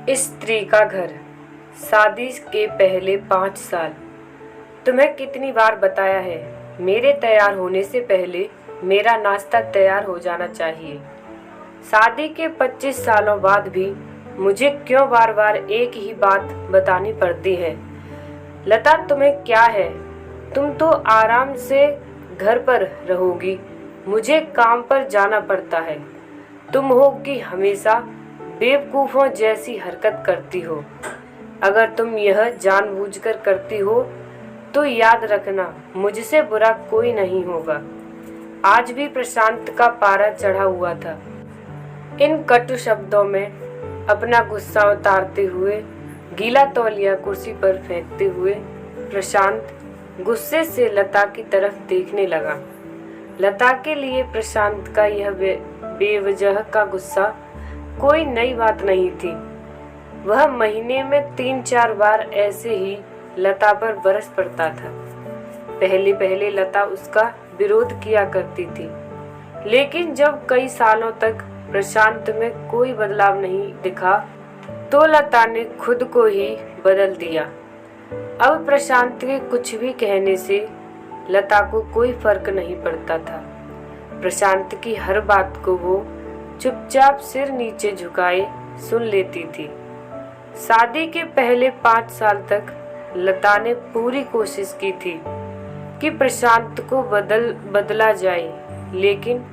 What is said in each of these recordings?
स्त्री का घर। शादी के पहले 5 साल। तुम्हें कितनी बार बताया है, मेरे तैयार होने से पहले मेरा नाश्ता तैयार हो जाना चाहिए। शादी के 25 सालों बाद भी मुझे क्यों बार बार एक ही बात बतानी पड़ती है? लता, तुम्हें क्या है? तुम तो आराम से घर पर रहोगी, मुझे काम पर जाना पड़ता है। तुम होगी हमेशा बेवकूफ़ों जैसी हरकत करती हो। अगर तुम यह जानबूझकर करती हो तो याद रखना, मुझसे बुरा कोई नहीं होगा। आज भी प्रशांत का पारा चढ़ा हुआ था। इन कटु शब्दों में अपना गुस्सा उतारते हुए, गीला तौलिया कुर्सी पर फेंकते हुए प्रशांत गुस्से से लता की तरफ देखने लगा। लता के लिए प्रशांत का यह बेवजह का गुस्सा कोई नई बात नहीं थी। वह महीने में 3-4 बार ऐसे ही लता पर बरस पड़ता था। पहले पहले लता उसका विरोध किया करती थी, लेकिन जब कई सालों तक प्रशांत में कोई बदलाव नहीं दिखा तो लता ने खुद को ही बदल दिया। अब प्रशांत के कुछ भी कहने से लता को कोई फर्क नहीं पड़ता था। प्रशांत की हर बात को वो चुपचाप सिर नीचे झुकाए सुन लेती थी। शादी के पहले 5 साल तक लता ने पूरी कोशिश की थी कि प्रशांत को बदला जाए, लेकिन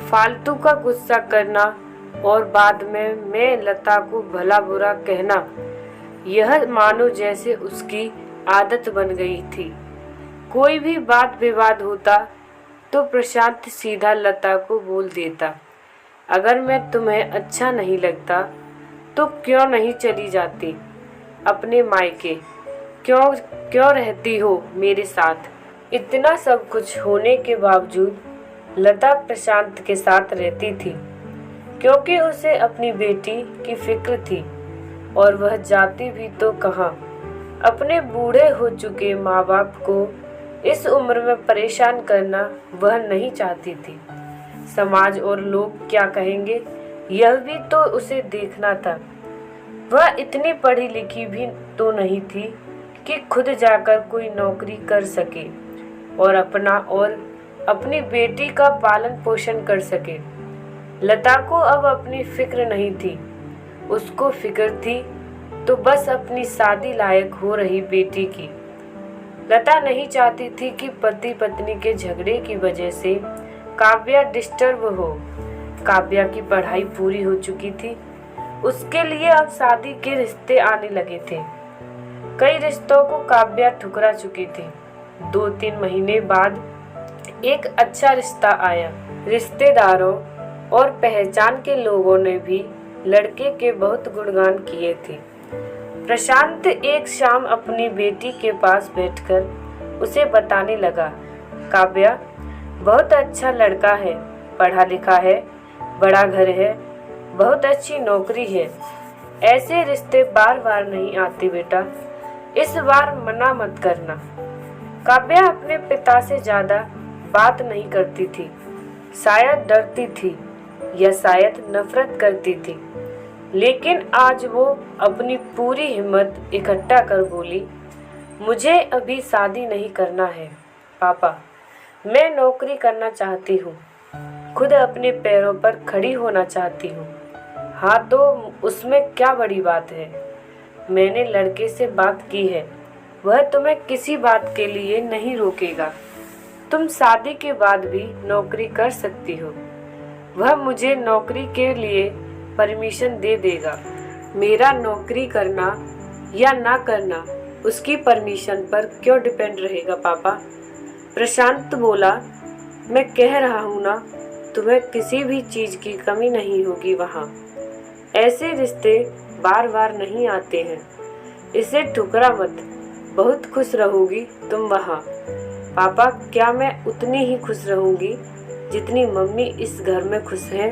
फालतू का गुस्सा करना और बाद में मैं लता को भला बुरा कहना, यह मानो जैसे उसकी आदत बन गई थी। कोई भी वाद विवाद होता तो प्रशांत सीधा लता को बोल देता, अगर मैं तुम्हें अच्छा नहीं लगता तो क्यों नहीं चली जाती अपने मायके, क्यों रहती हो मेरे साथ? इतना सब कुछ होने के बावजूद लता प्रशांत के साथ रहती थी, क्योंकि उसे अपनी बेटी की फिक्र थी। और वह जाती भी तो कहाँ, अपने बूढ़े हो चुके माँ बाप को इस उम्र में परेशान करना वह नहीं चाहती थी। समाज और लोग क्या कहेंगे, यह भी तो उसे देखना था। वह इतनी पढ़ी लिखी भी तो नहीं थी कि खुद जाकर कोई नौकरी कर सके और अपना और अपनी बेटी का पालन पोषण कर सके। लता को अब अपनी फिक्र नहीं थी, उसको फिक्र थी तो बस अपनी शादी लायक हो रही बेटी की। लता नहीं चाहती थी कि पति पत्नी के झगड़े की वजह से काव्या डिस्टर्ब हो। काव्या की पढ़ाई पूरी हो चुकी थी, उसके लिए अब शादी के रिश्ते आने लगे थे। कई रिश्तों को काव्या ठुकरा चुकी थी। 2-3 महीने बाद एक अच्छा रिश्ता आया। रिश्तेदारों और पहचान के लोगों ने भी लड़के के बहुत गुणगान किए थे। प्रशांत एक शाम अपनी बेटी के पास बैठकर उसे बताने लगा, काव्या बहुत अच्छा लड़का है, पढ़ा लिखा है, बड़ा घर है, बहुत अच्छी नौकरी है। ऐसे रिश्ते बार बार नहीं आते बेटा, इस बार मना मत करना। काव्या अपने पिता से ज्यादा बात नहीं करती थी, शायद डरती थी या शायद नफरत करती थी, लेकिन आज वो अपनी पूरी हिम्मत इकट्ठा कर बोली, मुझे अभी शादी नहीं करना है पापा, मैं नौकरी करना चाहती हूँ, खुद अपने पैरों पर खड़ी होना चाहती हूँ। हाँ तो उसमें क्या बड़ी बात है? मैंने लड़के से बात की है, वह तुम्हें किसी बात के लिए नहीं रोकेगा। तुम शादी के बाद भी नौकरी कर सकती हो, वह मुझे नौकरी के लिए परमिशन दे देगा। मेरा नौकरी करना या ना करना उसकी परमिशन पर क्यों डिपेंड रहेगा पापा? प्रशांत बोला, मैं कह रहा हूँ ना, तुम्हें किसी भी चीज़ की कमी नहीं होगी वहाँ। ऐसे रिश्ते बार बार नहीं आते हैं, इसे ठुकरा मत, बहुत खुश रहोगी तुम वहाँ। पापा, क्या मैं उतनी ही खुश रहूँगी जितनी मम्मी इस घर में खुश हैं?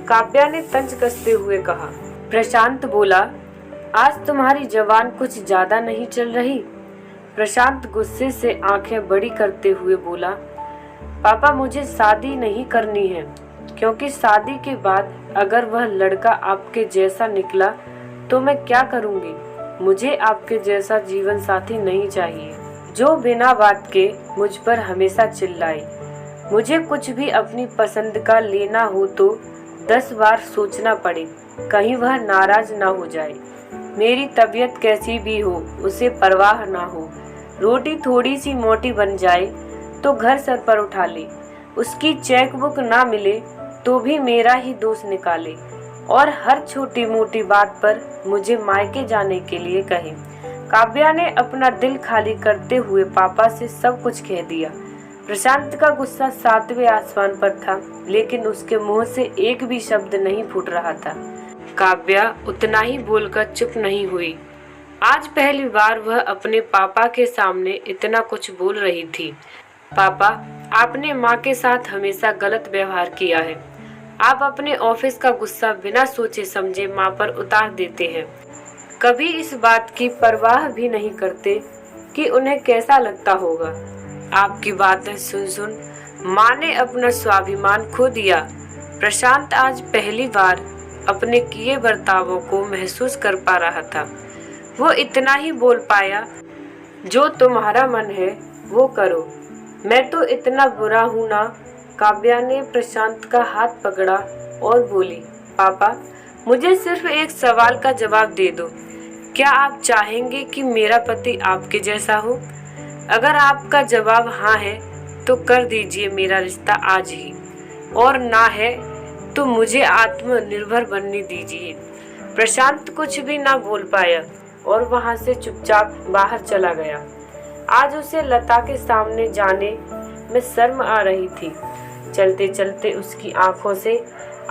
काव्या ने तंज कसते हुए कहा। प्रशांत बोला, आज तुम्हारी जबान कुछ ज़्यादा नहीं चल रही? प्रशांत गुस्से से आंखें बड़ी करते हुए बोला, पापा मुझे शादी नहीं करनी है, क्योंकि शादी के बाद अगर वह लड़का आपके जैसा निकला तो मैं क्या करूँगी। मुझे आपके जैसा जीवन साथी नहीं चाहिए जो बिना बात के मुझ पर हमेशा चिल्लाए। मुझे कुछ भी अपनी पसंद का लेना हो तो 10 बार सोचना पड़े, कहीं वह नाराज ना हो जाए। मेरी तबीयत कैसी भी हो उसे परवाह ना हो। रोटी थोड़ी सी मोटी बन जाए तो घर सर पर उठा ले। उसकी चेक बुक ना मिले तो भी मेरा ही दोष निकाले और हर छोटी मोटी बात पर मुझे मायके जाने के लिए कहे। काव्या ने अपना दिल खाली करते हुए पापा से सब कुछ कह दिया। प्रशांत का गुस्सा 7वें आसमान पर था, लेकिन उसके मुंह से एक भी शब्द नहीं फूट रहा था। काव्या उतना ही बोलकर चुप नहीं हुई। आज पहली बार वह अपने पापा के सामने इतना कुछ बोल रही थी। पापा, आपने माँ के साथ हमेशा गलत व्यवहार किया है। आप अपने ऑफिस का गुस्सा बिना सोचे समझे माँ पर उतार देते हैं। कभी इस बात की परवाह भी नहीं करते कि उन्हें कैसा लगता होगा। आपकी बातें सुन सुन माँ ने अपना स्वाभिमान खो दिया। प्रशांत आज पहली बार अपने किए बर्तावों को महसूस कर पा रहा था। वो इतना ही बोल पाया, जो तुम्हारा मन है वो करो, मैं तो इतना बुरा हूँ ना। काव्या ने प्रशांत का हाथ पकड़ा और बोली, पापा, मुझे सिर्फ एक सवाल का जवाब दे दो। क्या आप चाहेंगे कि मेरा पति आपके जैसा हो? अगर आपका जवाब हाँ है तो कर दीजिए मेरा रिश्ता आज ही, और ना है तो मुझे आत्मनिर्भर बनने दीजिए। प्रशांत कुछ भी ना बोल पाया और वहां से चुपचाप बाहर चला गया। आज उसे लता के सामने जाने में शर्म आ रही थी। चलते चलते उसकी आंखों से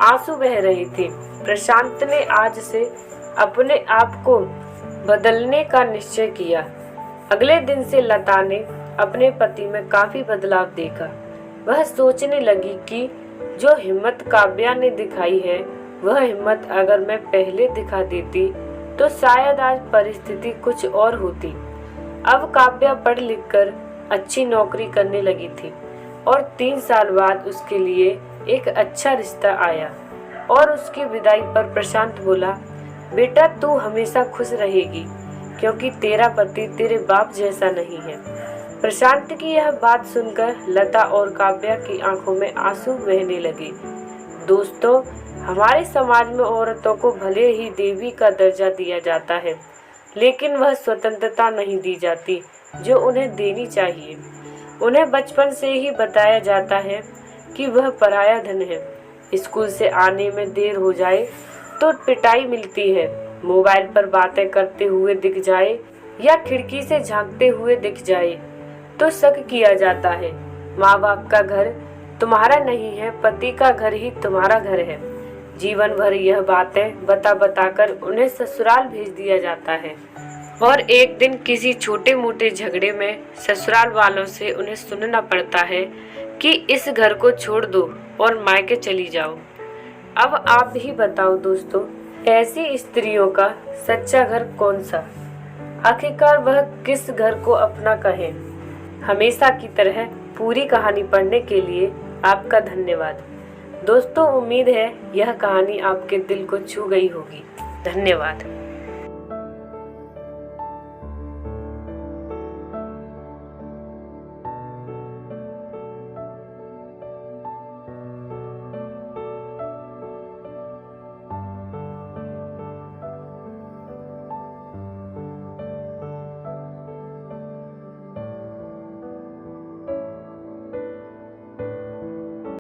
आंसू बह रहे थे। प्रशांत ने आज से अपने आप को बदलने का निश्चय किया। अगले दिन से लता ने अपने पति में काफी बदलाव देखा। वह सोचने लगी कि जो हिम्मत काव्या ने दिखाई है, वह हिम्मत अगर मैं पहले दिखा देती तो शायद आज परिस्थिति कुछ और होती। अब काव्या पढ़ लिख कर अच्छी नौकरी करने लगी थी और 3 साल बाद उसके लिए एक अच्छा रिश्ता आया। और उसकी विदाई पर प्रशांत बोला, बेटा तू हमेशा खुश रहेगी क्योंकि तेरा पति तेरे बाप जैसा नहीं है। प्रशांत की यह बात सुनकर लता और काव्या की आंखों में आंसू बहने लगे। दोस्तों, हमारे समाज में औरतों को भले ही देवी का दर्जा दिया जाता है, लेकिन वह स्वतंत्रता नहीं दी जाती जो उन्हें देनी चाहिए। उन्हें बचपन से ही बताया जाता है कि वह पराया धन है। स्कूल से आने में देर हो जाए तो पिटाई मिलती है। मोबाइल पर बातें करते हुए दिख जाए या खिड़की से झांकते हुए दिख जाए तो शक किया जाता है। माँ बाप का घर तुम्हारा नहीं है, पति का घर ही तुम्हारा घर है। जीवन भर यह बातें बता बताकर उन्हें ससुराल भेज दिया जाता है और एक दिन किसी छोटे मोटे झगड़े में ससुराल वालों से उन्हें सुनना पड़ता है कि इस घर को छोड़ दो और मायके चली जाओ। अब आप ही बताओ दोस्तों, ऐसी स्त्रियों का सच्चा घर कौन सा? आखिरकार वह किस घर को अपना कहे? हमेशा की तरह पूरी कहानी पढ़ने के लिए आपका धन्यवाद। दोस्तों, उम्मीद है यह कहानी आपके दिल को छू गई होगी। धन्यवाद।